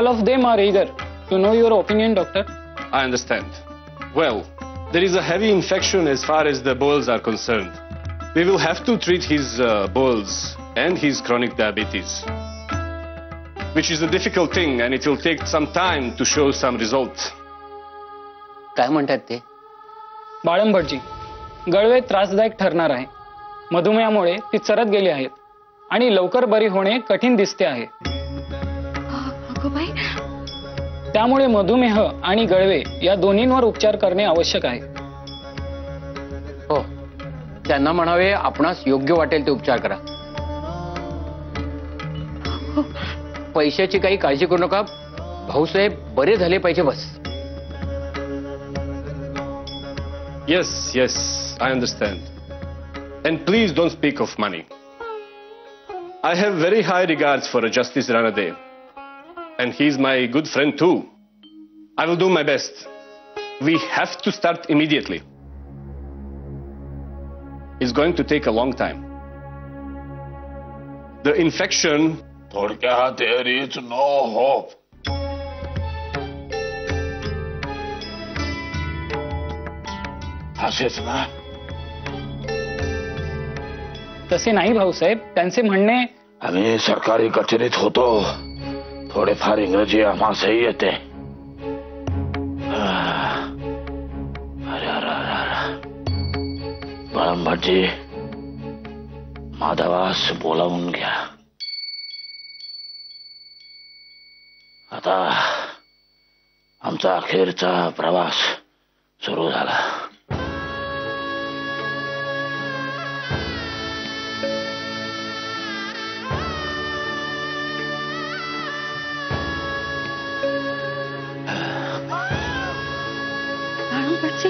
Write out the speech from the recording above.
All of them are eager to know your opinion, doctor. I understand. Well, there is a heavy infection as far as the bowels are concerned. We will have to treat his bowels and his chronic diabetes, which is a difficult thing and it will take some time to show some results. काय म्हणतात ते? बाळम भटजी, गळवे त्रासदायक ठरणार आहे. मधुमेहामुळे ती चरत गेली आहेत आणि लवकर बरी होणे कठीण दिसते आहे. अगं बाई, त्यामुळे मधुमेह आणि गळवे या दोन्हींवर उपचार करणे आवश्यक आहे. हो, त्यांना म्हणावे आपणास योग्य वाटेल ते उपचार करा. पैशाची काही काळजी करू नका. भाऊसाहेब बरे झाले पाहिजे बस. Yes, yes, I understand. And please don't speak of money. I have very high regards for Justice Ranade. And he's my good friend too. I will do my best. We have to start immediately. It's going to take a long time. The infection... थोडक्यात there is no hope. असेच ना? तसे नाही भाऊसाहेब. त्यांचे म्हणणे आम्ही सरकारी कचेरीत होतो. थोडेफार इंग्रजी आम्हासही येते. अरे अरे अरे, बाळम भटजी, माधवास बोलावून घ्या. आता आमचा अखेरचा प्रवास सुरू झाला. बाळम भटजी,